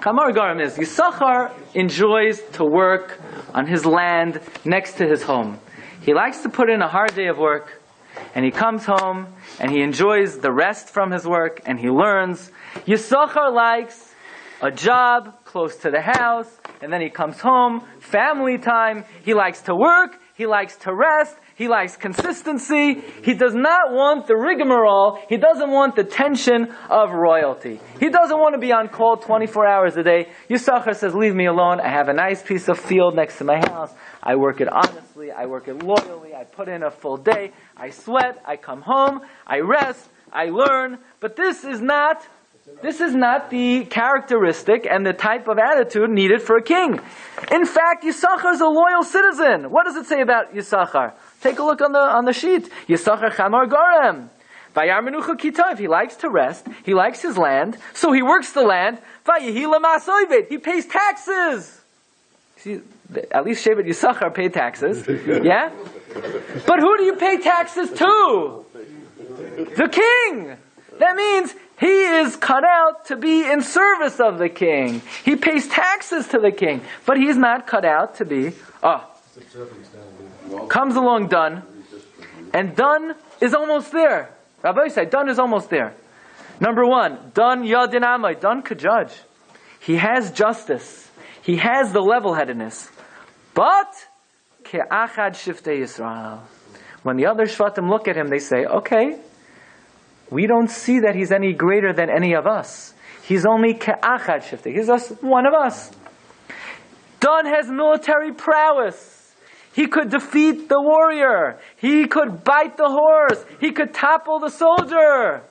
Chamar gorem is, Yisachar enjoys to work on his land next to his home. He likes to put in a hard day of work, and he comes home, and he enjoys the rest from his work, and he learns. Yisachar likes a job close to the house, and then he comes home, family time. He likes to work, he likes to rest, he likes consistency. He does not want the rigmarole. He doesn't want the tension of royalty. He doesn't want to be on call 24 hours a day. Yisachar says, leave me alone. I have a nice piece of field next to my house. I work it honestly. I work it loyally. I put in a full day. I sweat. I come home. I rest. I learn. But this is not the characteristic and the type of attitude needed for a king. In fact, Yisachar is a loyal citizen. What does it say about Yisachar? Take a look on the sheet. Yisachar chamar gorem. Vayar menucha kitov. He likes to rest. He likes his land, so he works the land. Vayehi lamas oived. He pays taxes. See, at least Shevet Yisachar pay taxes. Yeah? But who do you pay taxes to? The king. That means he is cut out to be in service of the king. He pays taxes to the king. But he's not cut out to be... Comes along Dun. And Dun is almost there. Rabbi said, Dun is almost there. Number one, Dun yadin amai. Dun could judge. He has justice. He has the level-headedness. But, ke'achad shiftei Yisrael. When the other Shvatim look at him, they say, okay, we don't see that he's any greater than any of us. He's only ke'achad shiftei. He's just one of us. Dun has military prowess. He could defeat the warrior. He could bite the horse. He could topple the soldier.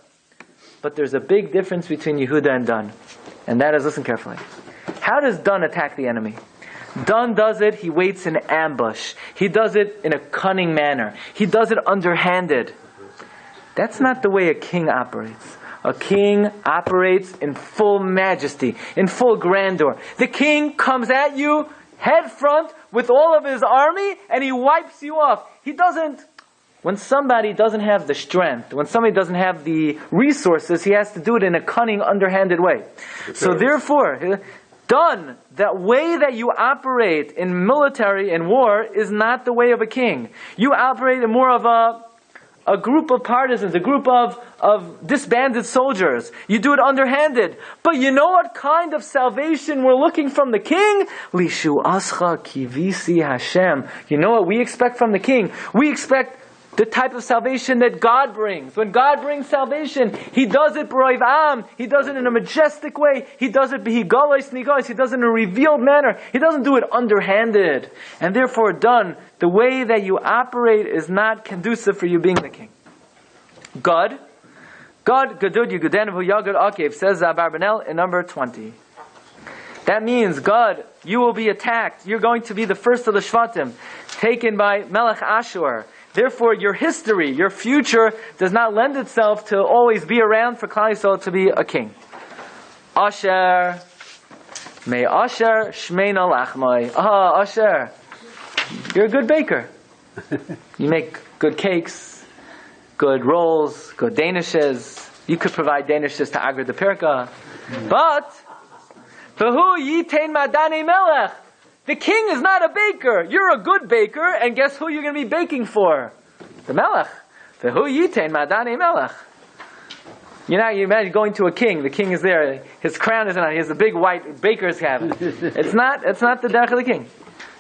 But there's a big difference between Yehuda and Dun. And that is, listen carefully. How does Dun attack the enemy? Dun does it, he waits in ambush. He does it in a cunning manner. He does it underhanded. That's not the way a king operates. A king operates in full majesty, in full grandeur. The king comes at you head front with all of his army and he wipes you off. He doesn't. When somebody doesn't have the strength, when somebody doesn't have the resources, he has to do it in a cunning, underhanded way. So therefore, Dun, that way that you operate in military and war is not the way of a king. You operate in more of a group of partisans, a group of disbanded soldiers. You do it underhanded. But you know what kind of salvation we're looking from the king? Lishu ascha kivisi Hashem. You know what we expect from the king? We expect the type of salvation that God brings. When God brings salvation, He does it b'roiv am. He does it in a majestic way. He does it b'higalos nigos. He does it in a revealed manner. He doesn't do it underhanded. And therefore, Dun, the way that you operate is not conducive for you being the king. God, Gadud Yigudenavu Yagud Akev, says Abarbanel in number 20. That means, God, you will be attacked. You're going to be the first of the Shvatim, taken by Melech Ashur. Therefore, your history, your future, does not lend itself to always be around for Klal Yisrael to be a king. Asher, may Asher shmeina lachmai. Asher, you're a good baker. You make good cakes, good rolls, good danishes. You could provide danishes to Agra de Pirka. But, V'hu yitain madani melech. The king is not a baker. You're a good baker, and guess who you're going to be baking for? The melech. V'hu yitain madani melech. You imagine going to a king. The king is there. His crown is on. He has a big white baker's cabin. It's not the derech of the king.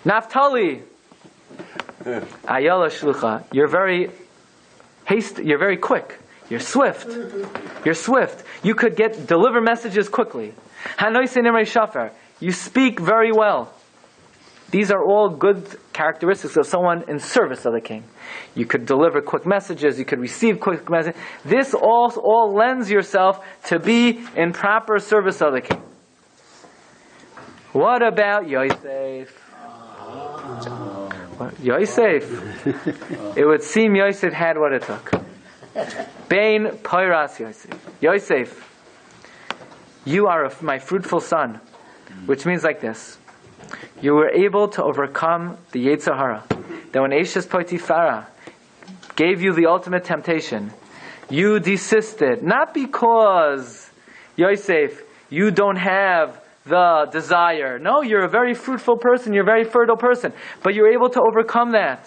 Naphtali. Ayala shlucha. You're very quick. You're swift. You could deliver messages quickly. Hanoise nimrei shafar. You speak very well. These are all good characteristics of someone in service of the king. You could deliver quick messages. You could receive quick messages. This all lends yourself to be in proper service of the king. What about Yosef? Yosef. It would seem Yosef had what it took. Bein Poiras Yosef. Yosef, you are my fruitful son. Which means like this. You were able to overcome the Yetzer Hara. That when Eshes Potifara gave you the ultimate temptation, you desisted. Not because, Yosef, you don't have the desire. No, you're a very fruitful person. You're a very fertile person. But you're able to overcome that.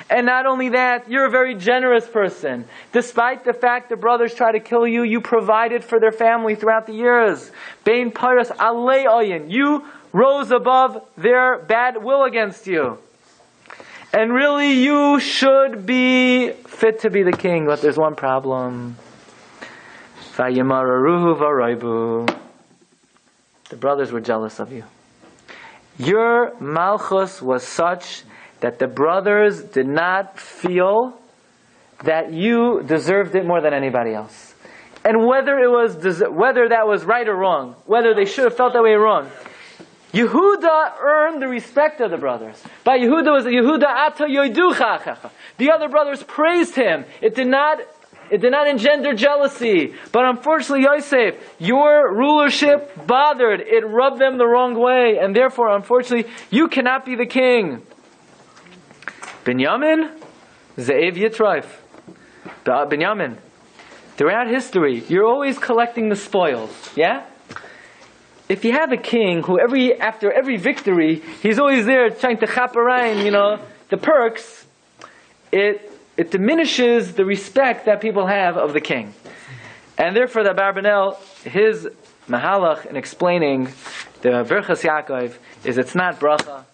And not only that, you're a very generous person. Despite the fact the brothers try to kill you, you provided for their family throughout the years. Bein Paras Alei Oyin. You rose above their bad will against you. And really, you should be fit to be the king. But there's one problem. Vayimararuhu varaybu. The brothers were jealous of you. Your malchus was such that the brothers did not feel that you deserved it more than anybody else. And whether that was right or wrong, whether they should have felt that way or wrong, Yehuda earned the respect of the brothers. By Yehuda was Yehuda ata yoiducha achecha. The other brothers praised him. It did not engender jealousy. But unfortunately, Yosef, your rulership bothered. It rubbed them the wrong way. And therefore, unfortunately, you cannot be the king. Binyamin, Ze'ev Yitraif. Binyamin, throughout history, you're always collecting the spoils. Yeah? If you have a king who after every victory, he's always there trying to chaperine, the perks, it diminishes the respect that people have of the king. And therefore the Abarbanel, his mahalach in explaining the Birchas Yaakov is it's not bracha,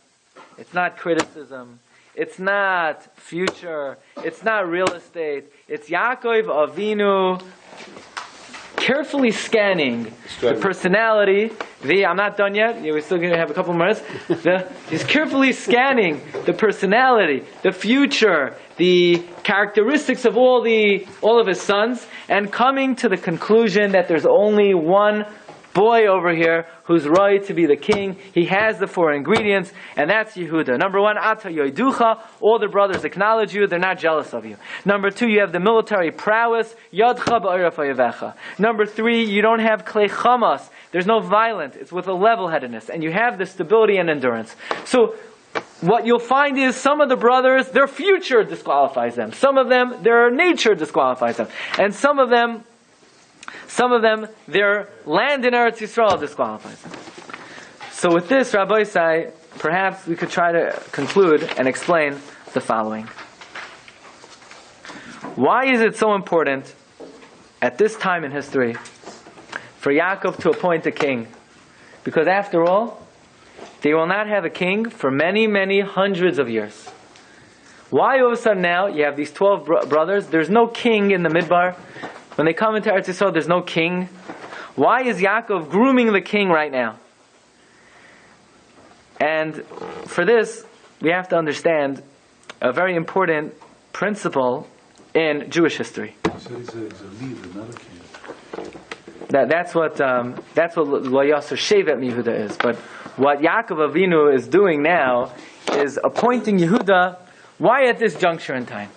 it's not criticism, it's not future, it's not real estate, it's Yaakov Avinu carefully scanning the personality. I'm not done yet. We're still going to have a couple more minutes. He's carefully scanning the personality, the future, the characteristics of all of his sons, and coming to the conclusion that there's only one boy over here who's right to be the king. He has the four ingredients, and that's Yehuda. Number one, Ata Yoiducha. All the brothers acknowledge you. They're not jealous of you. Number two, you have the military prowess. Yadcha ba'oref hayevecha. Number three, you don't have klei chamas. There's no violence. It's with a level-headedness, and you have the stability and endurance. So what you'll find is some of the brothers, their future disqualifies them. Some of them, their nature disqualifies them. And some of them, their land in Eretz Yisrael disqualifies them. So with this, Rabbi say, perhaps we could try to conclude and explain the following. Why is it so important at this time in history for Yaakov to appoint a king? Because after all, they will not have a king for many, many hundreds of years. Why all of a sudden now you have these 12 brothers? There's no king in the Midbar. When they come into Eretz Yisrael, there's no king. Why is Yaakov grooming the king right now? And for this, we have to understand a very important principle in Jewish history. So he's a leader, not a king. That's what Lo Yasser Shevet Yehuda is. But what Yaakov Avinu is doing now is appointing Yehuda. Why at this juncture in time?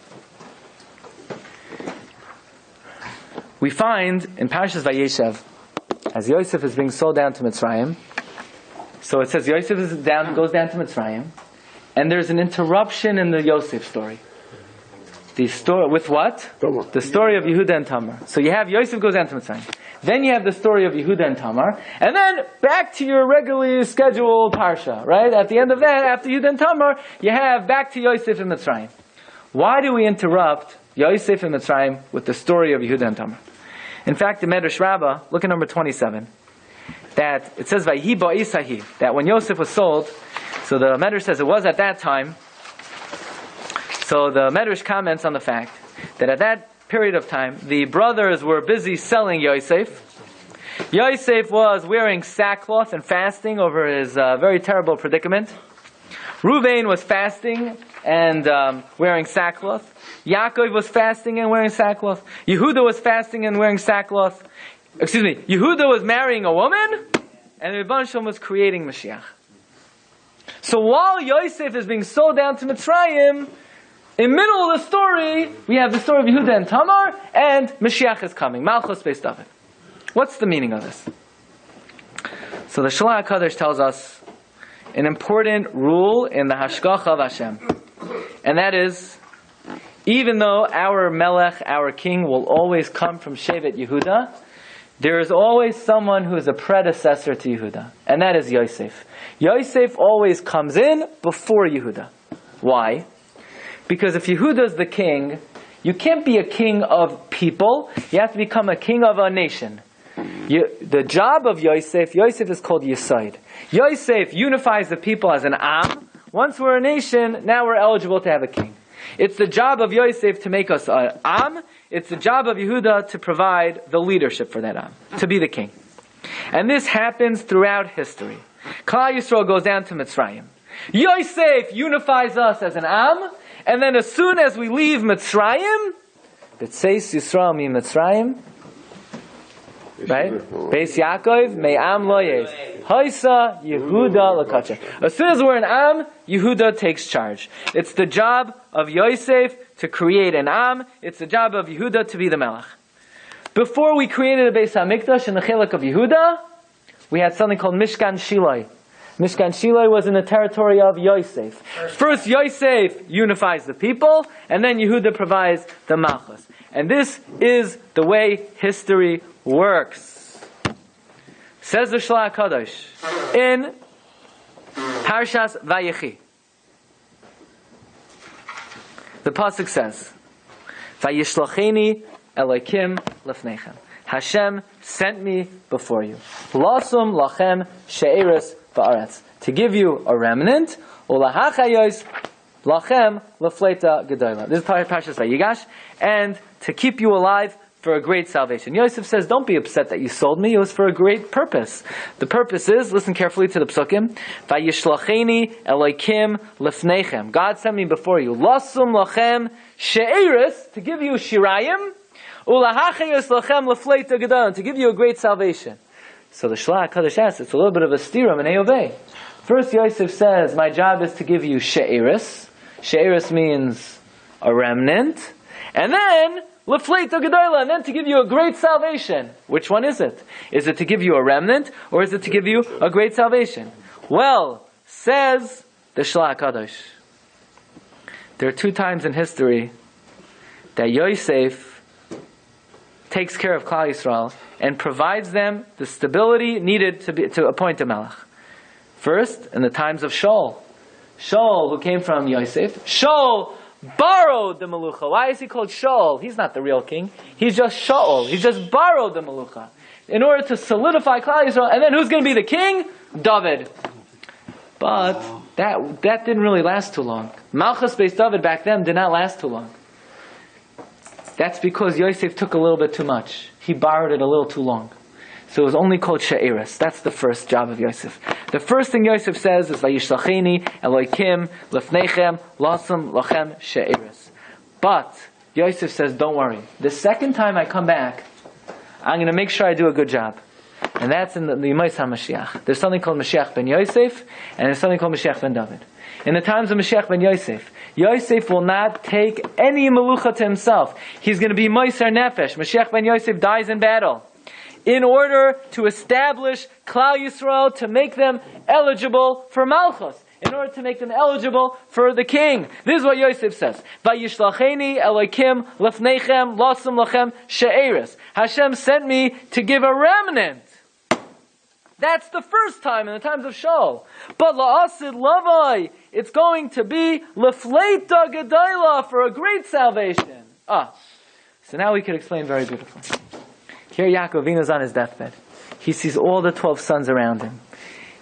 we find in Parshas Vayechi, as Yosef is being sold down to Mitzrayim, so it says Yosef goes down to Mitzrayim, and there's an interruption in the Yosef story. The story with what? Tamar. The story of Yehuda and Tamar. So you have Yosef goes down to Mitzrayim. Then you have the story of Yehuda and Tamar, and then back to your regularly scheduled Parsha, right? At the end of that, after Yehuda and Tamar, you have back to Yosef and Mitzrayim. Why do we interrupt Yosef and Mitzrayim with the story of Yehuda and Tamar? In fact, the Medrash Rabbah, look at number 27, that it says Vayehi ba'isahi, that when Yosef was sold, so the Medrash says it was at that time. So the Medrash comments on the fact that at that period of time, the brothers were busy selling Yosef. Yosef was wearing sackcloth and fasting over his very terrible predicament. Reuven was fasting and wearing sackcloth. Yaakov was fasting and wearing sackcloth. Yehuda was fasting and wearing sackcloth. Yehuda was marrying a woman, and the Rebbeinu Shalom was creating Mashiach. So while Yosef is being sold down to Mitzrayim, in the middle of the story, we have the story of Yehuda and Tamar, and Mashiach is coming. Malchus Beis David. What's the meaning of this? So the Shalach HaKadosh tells us an important rule in the Hashgacha of Hashem. And that is, even though our Melech, our king, will always come from Shevet Yehuda, there is always someone who is a predecessor to Yehuda. And that is Yosef. Yosef always comes in before Yehuda. Why? Because if Yehuda is the king, you can't be a king of people. You have to become a king of a nation. The job of Yosef is called Yesod. Yosef unifies the people as an Am. Once we're a nation, now we're eligible to have a king. It's the job of Yosef to make us an Am. It's the job of Yehuda to provide the leadership for that Am, to be the king. And this happens throughout history. Klal Yisrael goes down to Mitzrayim. Yosef unifies us as an Am, and then as soon as we leave Mitzrayim, B'tzeis Yisrael mi Mitzrayim, right? Beis Yaakov me'am lo yes. Haisa Yehuda lakacha. As soon as we're an Am, Yehuda takes charge. It's the job of Yosef to create an Am. It's the job of Yehuda to be the Melech. Before we created the Beis HaMikdash in the Chelek of Yehuda, we had something called Mishkan Shilai. Mishkan Shilai was in the territory of Yosef. First Yosef unifies the people, and then Yehuda provides the Malchus. And this is the way history works. Says the Shalach HaKadosh in Parshas Vayechi. The pasuk says, "Vayishlacheni Elokim lefnechem." Hashem sent me before you. Lasum lachem she'eres ba'aretz, to give you a remnant. Ulahachayos lachem lefleita gedola. This is Parshas Vayigash, and to keep you alive for a great salvation. Yosef says, don't be upset that you sold me. It was for a great purpose. The purpose is, listen carefully to the psukim, Vayishlacheni Elokim lefnechem. God sent me before you. Lasum lachem she'eres, to give you shirayim. Ulahachayos lachem lefleita gedola, to give you a great salvation. So the Shalach HaKadosh asks, it's a little bit of a stirum in Eovei. First Yosef says, my job is to give you she'eres. She'eres means a remnant. And then, lefleita gedola, and then to give you a great salvation. Which one is it? Is it to give you a remnant, or is it to give you a great salvation? Well, says the Shalach HaKadosh, there are two times in history that Yosef takes care of Klal Yisrael and provides them the stability needed to appoint a Melech. First, in the times of Shaul. Shaul, who came from Yosef, Shaul borrowed the Melucha. Why is he called Shaul? He's not the real king. He's just Shaul. He just borrowed the Melucha in order to solidify Klal Yisrael. And then who's going to be the king? David. But that didn't really last too long. Malchus Beis David back then did not last too long. That's because Yosef took a little bit too much. He borrowed it a little too long. So it was only called she'eres. That's the first job of Yosef. The first thing Yosef says is Vayishlacheni Elokim lefnechem lasum lachem she'eres. But Yosef says, don't worry. The second time I come back, I'm going to make sure I do a good job. And that's in the Yemais HaMashiach. There's something called Mashiach ben Yosef, and there's something called Mashiach ben David. In the times of Mashiach ben Yosef, Yosef will not take any melucha to himself. He's going to be Moiser Nefesh. Mashiach ben Yosef dies in battle. In order to establish Klal Yisrael, to make them eligible for Malchus. In order to make them eligible for the king. This is what Yosef says. Vayishlacheni Elokim lefnechem lasum lachem she'eris. Hashem sent me to give a remnant. That's the first time in the times of Shaul. But la'asid lavai, it's going to be lefleita gedayla, for a great salvation. So now we can explain very beautifully. Here Yaakov Avinu's on his deathbed. He sees all the 12 sons around him.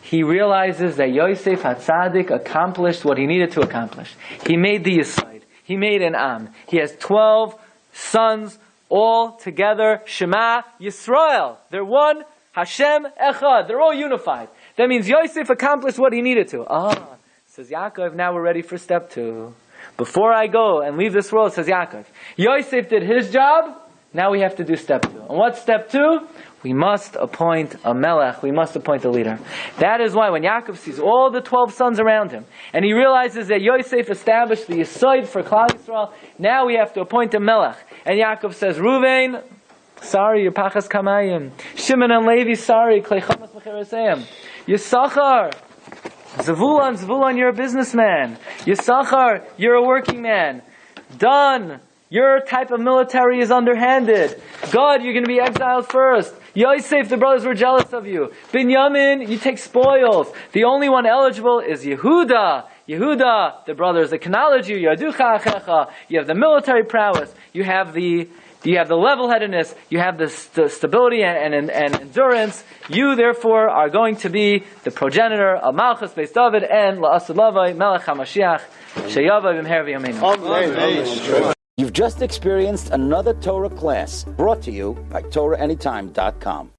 He realizes that Yosef HaTzadik accomplished what he needed to accomplish. He made the Yisrael. He made an Am. He has 12 sons all together. Shema Yisrael. They're one. Hashem Echad. They're all unified. That means Yosef accomplished what he needed to. Says Yaakov, now we're ready for step 2. Before I go and leave this world, says Yaakov, Yosef did his job. Now we have to do step 2. And what's step 2? We must appoint a melech. We must appoint a leader. That is why when Yaakov sees all the 12 sons around him, and he realizes that Yosef established the Yesod for Klal Yisrael, now we have to appoint a melech. And Yaakov says, Ruvain, sorry, you're Pachas Kamayim. Shimon and Levi, sorry, Klei Chamas Mechereseim. Yisachar, Zavulon, you're a businessman. Yisachar, you're a working man. Dan, your type of military is underhanded. God, you're going to be exiled first. Yosef, the brothers were jealous of you. Binyamin, you take spoils. The only one eligible is Yehuda. Yehuda, the brothers acknowledge you. Yaducha achecha. You have the military prowess. You have the level-headedness. You have the stability and endurance. You, therefore, are going to be the progenitor of Malchus, Beis David, and La'asud Lavai, Melech HaMashiach, Sheyava B'mher V'yameinu. Amen. You've just experienced another Torah class brought to you by TorahAnytime.com.